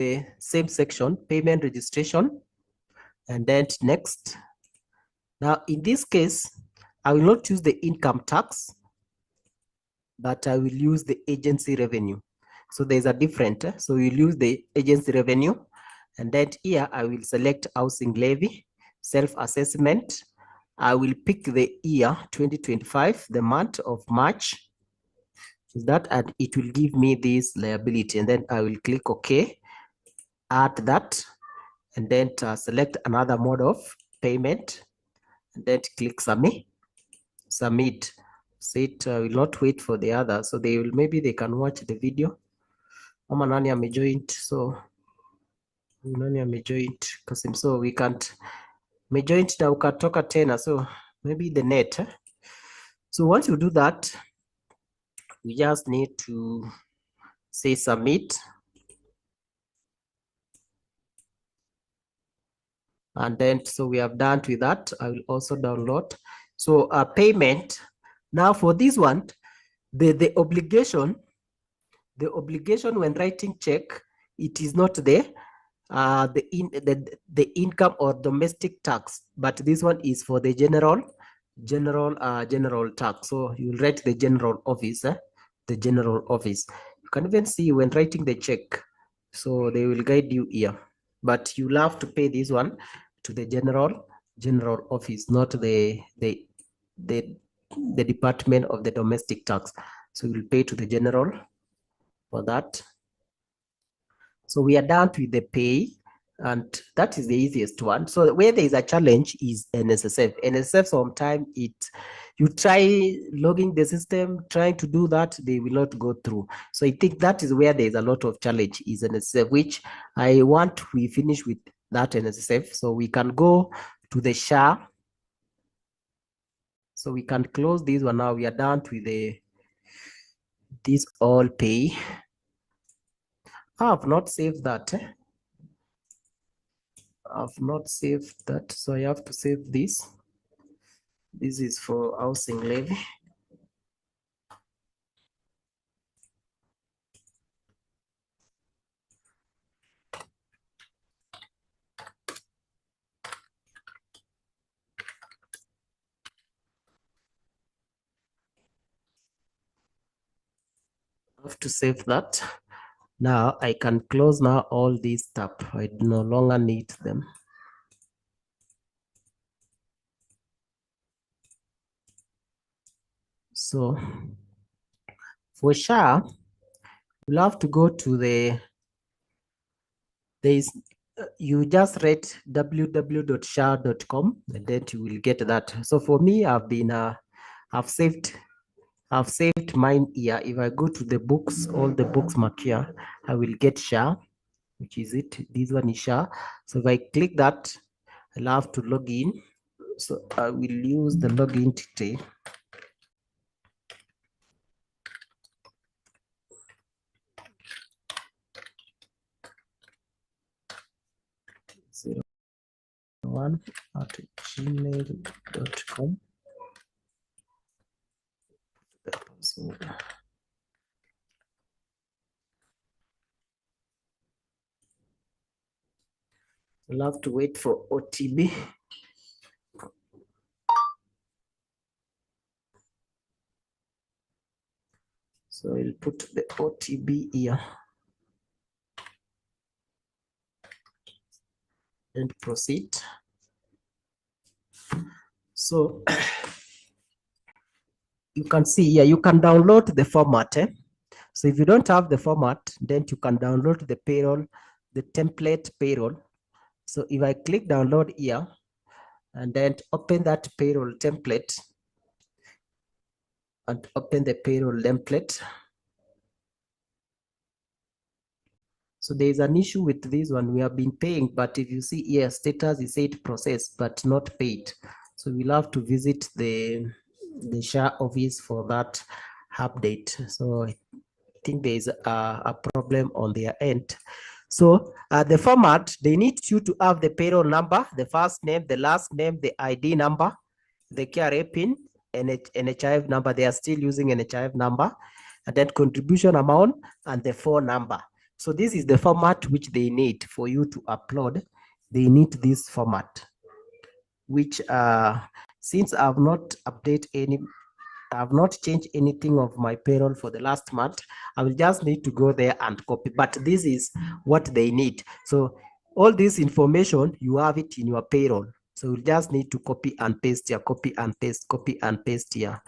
the same section, payment registration, and then next. Now, in this case, I will not use the income tax, but I will use the agency revenue. So there's a different, so we'll use the agency revenue, and then here I will select housing levy, self-assessment. I will pick the year 2025, the month of March, is that, and it will give me this liability, and then I will click OK, add that, and then select another mode of payment, and then click submit. So it will not wait for the other, so they will, maybe they can watch the video. Mama nani amejoint, so nani amejoint Kasim, so we can't mejoint na ukatoka tena, so maybe the net. So once you do that, we just need to say submit, and then so we have done with that. I will also download. So payment. Now for this one, the obligation when writing check, it is not there. The income or domestic tax, but this one is for the general tax. So you will write the general office, the general office. You can even see when writing the check, so they will guide you here, but you'll have to pay this one to the general office, not the department of the domestic tax. So you will pay to the general for that. So we are done with the pay, and that is the easiest one. So where there is a challenge is NSSF. NSSF, sometimes you try logging the system, trying to do that, they will not go through. So I think that is where there is a lot of challenge is NSSF, which I want we finish with that NSSF. So we can go to the SHA. So we can close this one now. We are done with this all pay. I have not saved that. I've not saved that, so I have to save this. This is for housing levy. I have to save that. Now I can close now all these tabs. I no longer need them. So for SHA, we'll have to go to you just write www.sha.com, and then you will get that. So for me, I've saved mine here. If I go to the books, all the books mark here, I will get SHA, which is it. This one is SHA. So if I click that, I'll have to log in. So I will use the login detail. @gmail.com. So I'll have to wait for OTB. So I'll put the OTB here and proceed. So you can see here, you can download the format. So if you don't have the format, then you can download the payroll, the template payroll. So if I click download here and then open that payroll template and open the payroll template. So there is an issue with this one. We have been paying, but if you see here, status is said processed but not paid. So we'll have to visit the SHA office for that update. So I think there is a problem on their end. So the format, they need you to have the payroll number, the first name, the last name, the ID number, the KRA PIN, NHIF number. They are still using NHIF number, and then contribution amount and the phone number. So this is the format which they need for you to upload. They need this format, which since I've not changed anything of my payroll for the last month, I will just need to go there and copy, but this is what they need. So all this information, you have it in your payroll. So you just need to copy and paste here, copy and paste, copy and paste here.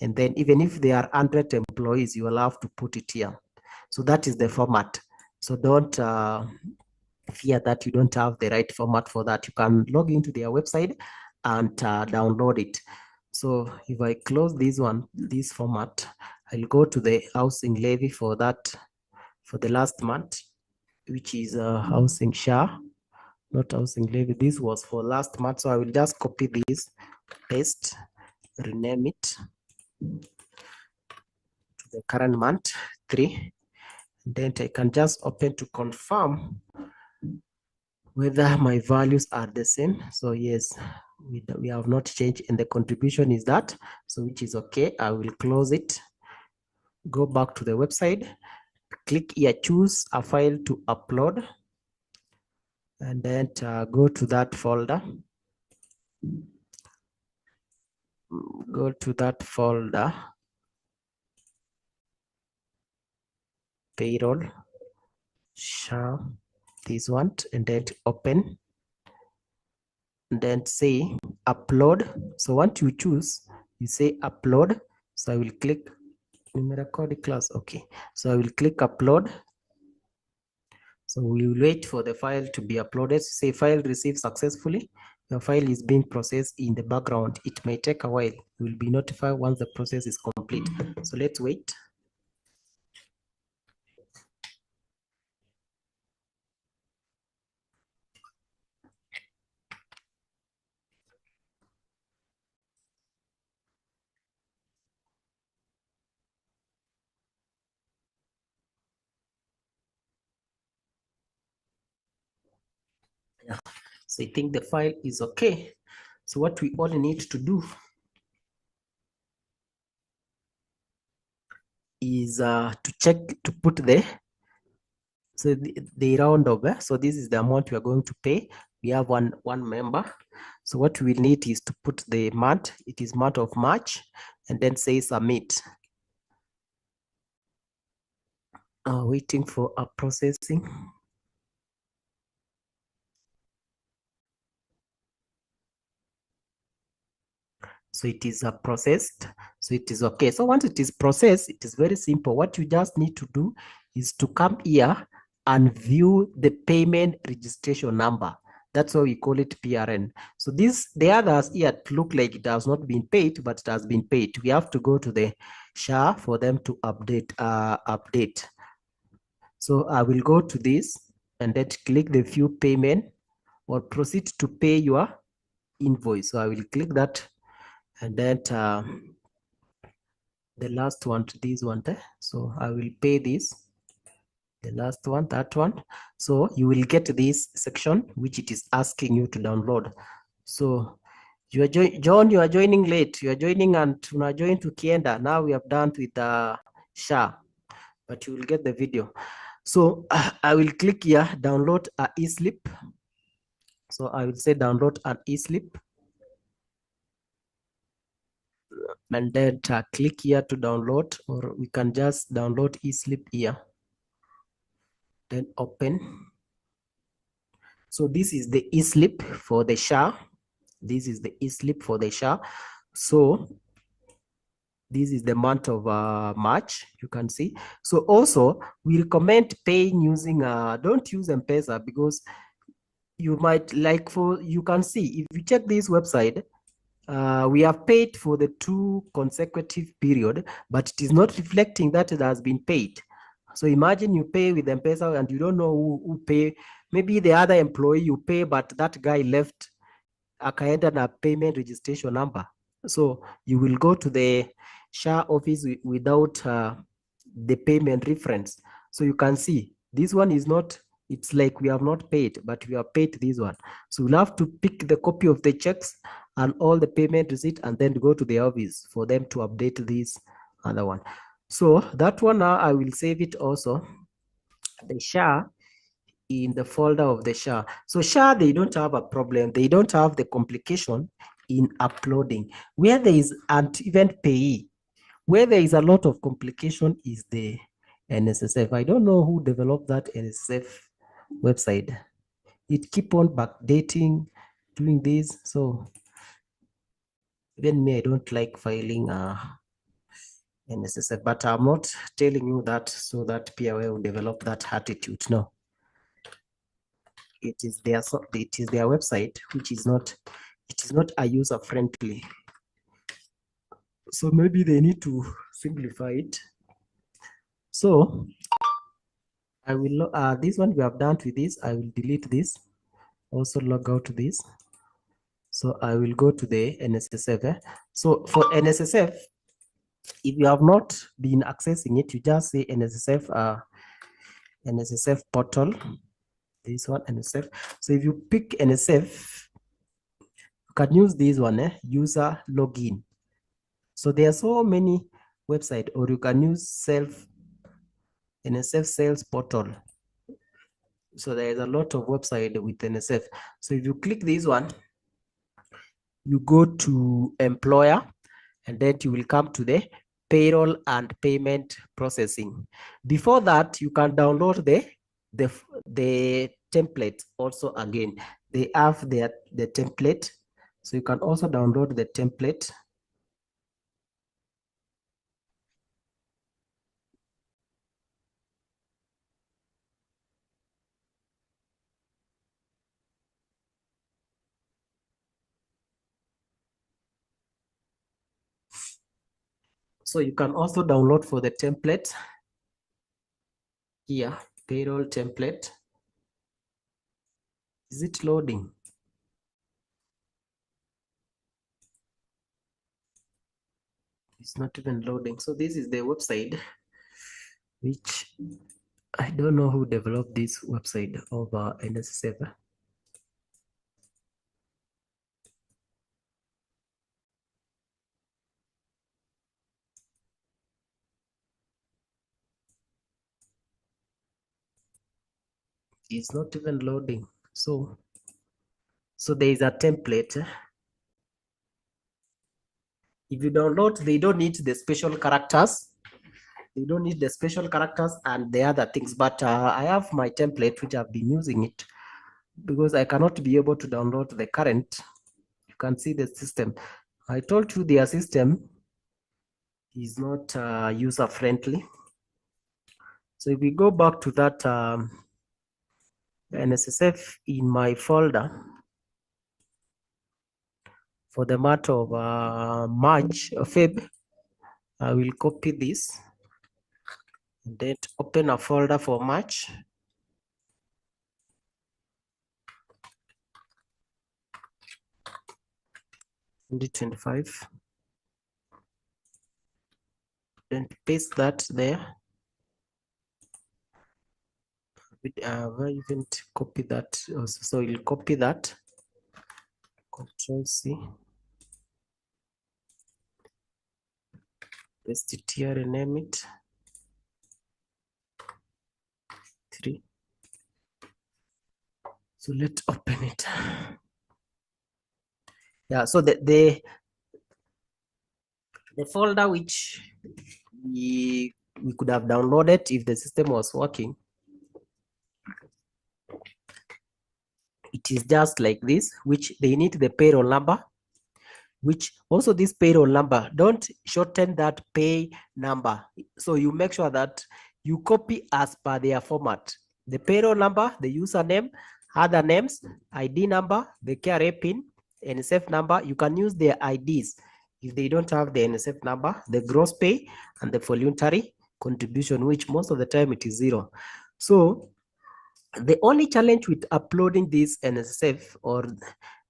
And then even if there are 100 employees, you will have to put it here. So that is the format. So don't fear that you don't have the right format for that. You can log into their website and download it. So if I close this one, this format, I'll go to the housing levy for that, for the last month, which is housing SHA, not housing levy. This was for last month. So I will just copy this, paste, rename it to the current month, 3. Then I can just open to confirm whether my values are the same. So yes, we have not changed, and the contribution is that, so which is okay. I will close it, go back to the website, click here, choose a file to upload, and then go to that folder, payroll, SHA, this one, and then open, and then say upload. So once you choose, you say upload. So I will click record class. Okay, so I will click upload. So we will wait for the file to be uploaded. Say file received successfully. Your file is being processed in the background. It may take a while. You will be notified once the process is complete. So let's wait. Yeah. So I think the file is okay. So what we all need to do is to check, to put the round over. So this is the amount we are going to pay. We have one member. So what we need is to put the month. It is month of March, and then say submit. Waiting for a processing. So it is processed. So it is okay. So once it is processed, it is very simple. What you just need to do is to come here and view the payment registration number. That's why we call it PRN. So the others here look like it has not been paid, but it has been paid. We have to go to the SHA for them to update. So I will go to this and then click the view payment or proceed to pay your invoice. So I will click that, and then the last one to this one there. So I will pay this, the last one, that one. So you will get this section which it is asking you to download. So you are John, you are joining late. You are joining and join to Kienda. Now we have done with the SHA, but you will get the video. So I will click here, download a e-slip. So I will say download an e-slip, and then click here to download, or we can just download e-slip here. Then open. So this is the e-slip for the SHA. This is the e-slip for the SHA. So this is the month of March, you can see. So also we recommend paying using, don't use M-Pesa, because you might you can see, if you check this website, we have paid for the 2 consecutive period, but it is not reflecting that it has been paid. So imagine you pay with M-Pesa and you don't know who pay. Maybe the other employee you pay, but that guy left akaenda na payment registration number. So you will go to the SHA office without the payment reference. So you can see this one is not, it's like we have not paid, but we have paid this one. So we'll have to pick the copy of the checks and all the payment receipt, and then go to the office for them to update this other one. So that one now I will save it also. the SHA in the folder of the SHA. So SHA, they don't have a problem. They don't have the complication in uploading. Where there is, and even PAYE, where there is a lot of complication is the NSSF. I don't know who developed that NSSF website. It keep on backdating, doing this. So even me, I don't like filing NSSF, but I'm not telling you that so that PAYE will develop that attitude. No, it is their website, which is not, it is not a user friendly. So maybe they need to simplify it. So I will this one we have done with this. I will delete this. Also log out to this. So I will go to the NSSF. So for NSSF, if you have not been accessing it, you just say NSSF NSSF portal. This one NSSF. So if you pick NSSF, you can use this one, user login. So there are so many websites, or you can use NSSF sales portal. So there is a lot of website with NSSF. So if you click this one, you go to employer, and then you will come to the payroll and payment processing. Before that, you can download the template also again. They have the template. So you can also download the template. So you can also download for the template here, payroll template. Is it loading? It's not even loading. So this is the website, which I don't know who developed this website of NSSF. It's not even loading. So there is a template. If you download, they don't need the special characters. They don't need the special characters and the other things. But I have my template, which I've been using it because I cannot be able to download the current. You can see the system. I told you their system is not user friendly. So if we go back to that NSSF in my folder, for the month of March or Feb, I will copy this and then open a folder for March. $2025. Then paste that there. Where you can copy that also. So you'll copy that. Control C. Paste it here and name it 3. So let's open it. Yeah, so the folder which we could have downloaded if the system was working, it is just like this, which they need the payroll number, which also this payroll number, don't shorten that pay number. So you make sure that you copy as per their format. The payroll number, the username, other names, ID number, the KRA PIN, NSF number. You can use their IDs if they don't have the NSF number, the gross pay, and the voluntary contribution, which most of the time it is 0. So the only challenge with uploading this NSSF, or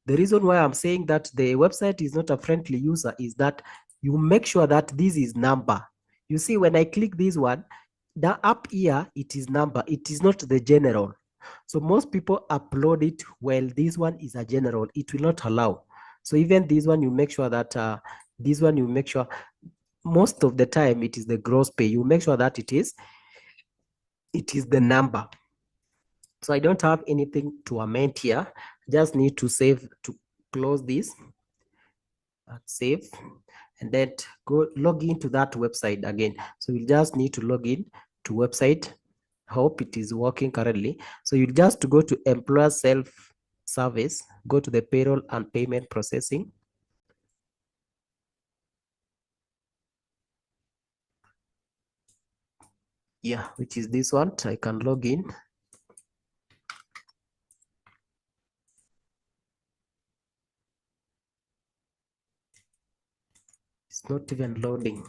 the reason why I'm saying that the website is not a friendly user, is that you make sure that this is number. You see, when I click this one, the up here, it is number. It is not the general. So most people upload it while this one is a general. It will not allow. So even this one, you make sure that this one, you make sure most of the time it is the gross pay. You make sure that it is it is the number. So I don't have anything to amend here. Just need to save, to close this and save, and then go log into that website again. So you just need to log in to website. Hope it is working currently. So you just go to employer self-service, go to the payroll and payment processing. Yeah, which is this one. I can log in. It's not even loading.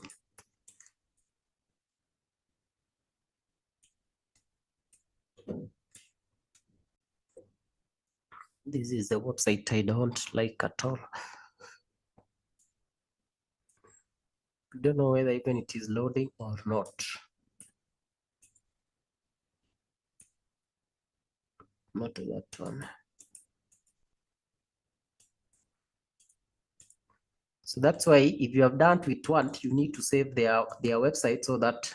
This is the website I don't like at all. Don't know whether even it is loading or not. Not that one. So that's why if you have done with one, you need to save their website so that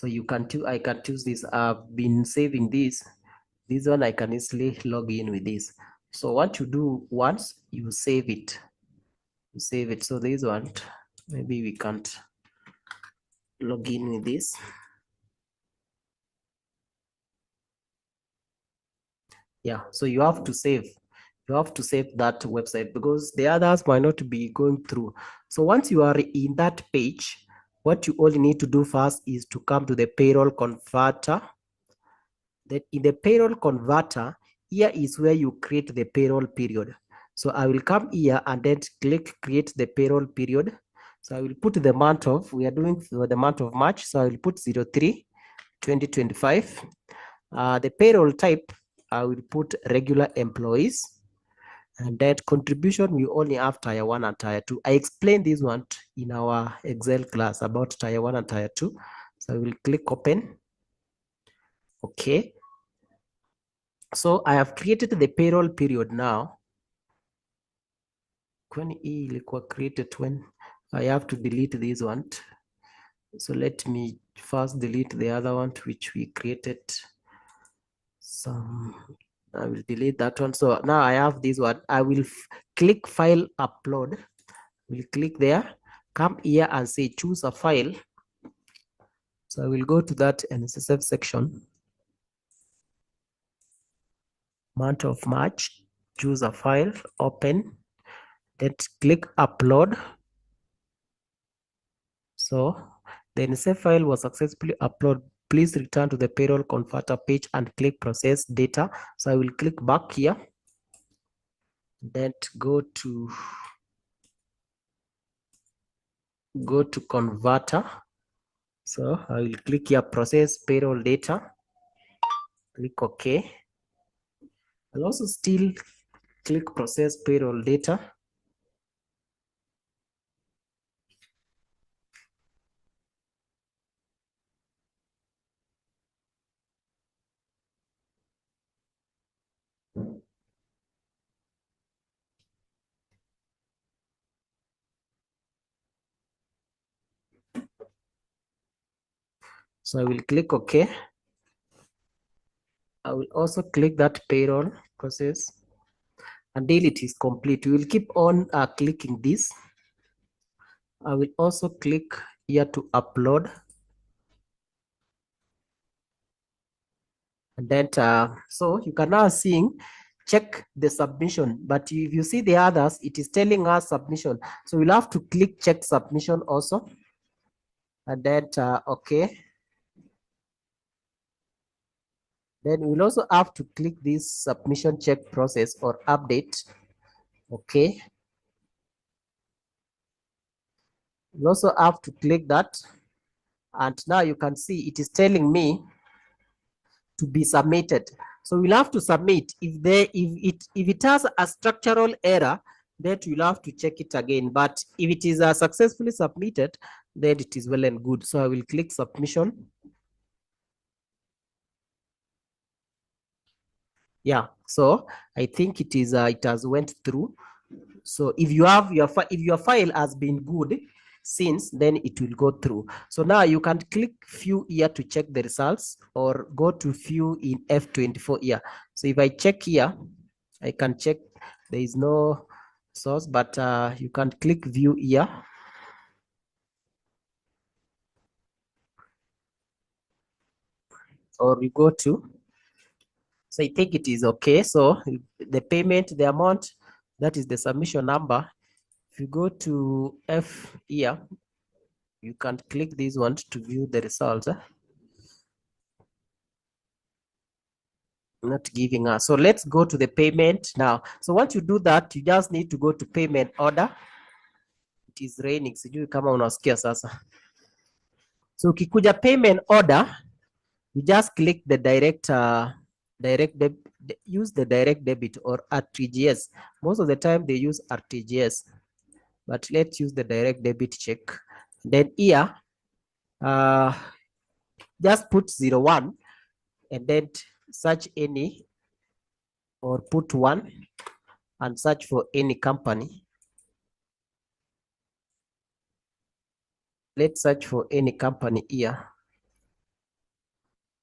you can I can choose this. I've been saving this. This one I can easily log in with this. So what you do once, you save it. You save it. So this one, maybe we can't log in with this. Yeah, so you have to save. You have to save that website because the others might not be going through. So once you are in that page, what you only need to do first is to come to the payroll converter. Then in the payroll converter, here is where you create the payroll period. So I will come here and then click create the payroll period. So I will put the month of, we are doing for the month of March. So I will put 03/2025. The payroll type, I will put regular employees. And that contribution, we only have tier 1 and tier 2. I explained this one in our Excel class about tier 1 and tier 2. So I will click open. Okay. So I have created the payroll period now. When ilikuwa created when I have to delete this one. So let me first delete the other one which we created. I will delete that one. So now I have this one. I will click file upload. We'll click there, come here and say choose a file. So I will go to that NSSF section, month of March, choose a file, open, then click upload. So the NSSF file was successfully uploaded. Please return to the payroll converter page and click process data. So I will click back here, then go to converter. So I will click here, process payroll data, click OK. I'll also still click process payroll data. So I will click OK. I will also click that payroll process until it is complete. We will keep on clicking this. I will also click here to upload. And then, so you can now see, check the submission. But if you see the others, it is telling us submission. So we'll have to click check submission also. And then, okay. Then we'll also have to click this submission check process or update. Okay. You also have to click that. And now you can see it is telling me to be submitted. So we'll have to submit. If it has a structural error, then we'll have to check it again. But if it is successfully submitted, then it is well and good. So I will click submission. Yeah, so I think it is it has went through. So if you have your file has been good, since, then it will go through. So now you can click view here to check the results, or go to view in F24 here. So if I check here, I can check, there is no source, but you can click view here. Or we go to, so I think it is okay. So the payment, the amount, that is the submission number. If you go to F here, you can click this one to view the results. Not giving us. So let's go to the payment now. So once you do that, you just need to go to payment order. It is raining, sijui kama unasikia sasa. So ukikuja payment order, you just click the direct use the direct debit or RTGS. Most of the time they use RTGS, but let's use the direct debit check. Then here, just put 01 and then search any, or put 1 and search for any company. Let's search for any company here.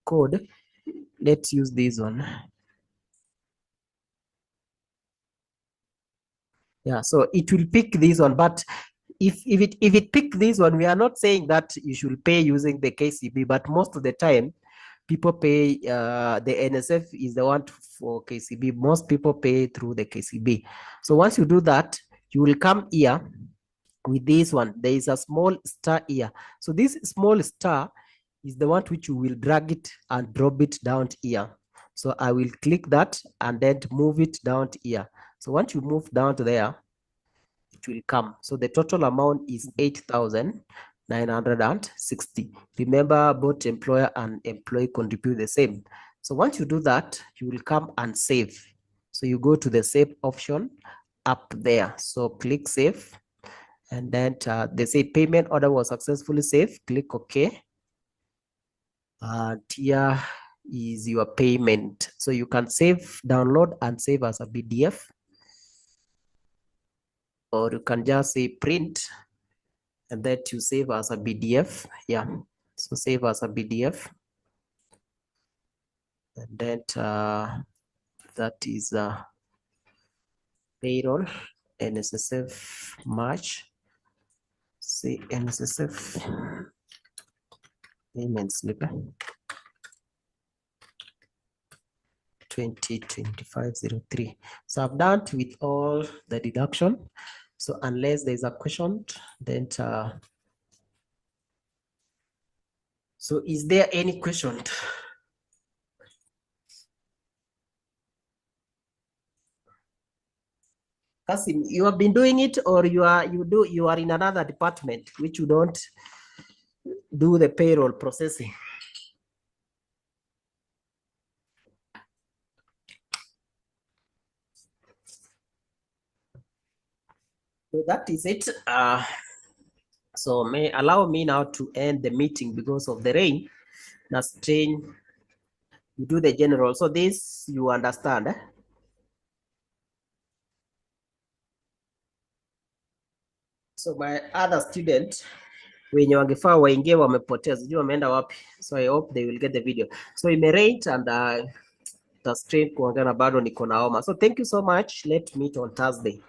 Code, let's use this one. Yeah, so it will pick this one, but if it pick this one, we are not saying that you should pay using the KCB, but most of the time people pay, the NSF is the one for KCB. Most people pay through the KCB. So once you do that, you will come here with this one. There is a small star here. So this small star is the one which you will drag it and drop it down here. So I will click that and then move it down here. So once you move down to there, it will come. So the total amount is 8,960. Remember, both employer and employee contribute the same. So once you do that, you will come and save. So you go to the save option up there. So click save, and then they say payment order was successfully saved. Click OK. And here is your payment. So you can save, download and save as a PDF, or you can just say print and that you save as a PDF. Yeah, so save as a PDF, and then that is payroll NSSF March. Say NSSF payment slip 2025-03. So I've done with all the deduction. So unless there's a question, then so is there any question? Kasim, you have been doing it, or you are in another department which you don't do the payroll processing? So that is it. So may allow me now to end the meeting because of the rain. Now strain, you do the general. So this you understand. So my other student, wenye wangefaa waingie wamepotea, sijui wameenda wapi. So I hope they will get the video. So imerate and the strain kuongea na bado niko na homa. So thank you so much. Let's meet on Thursday.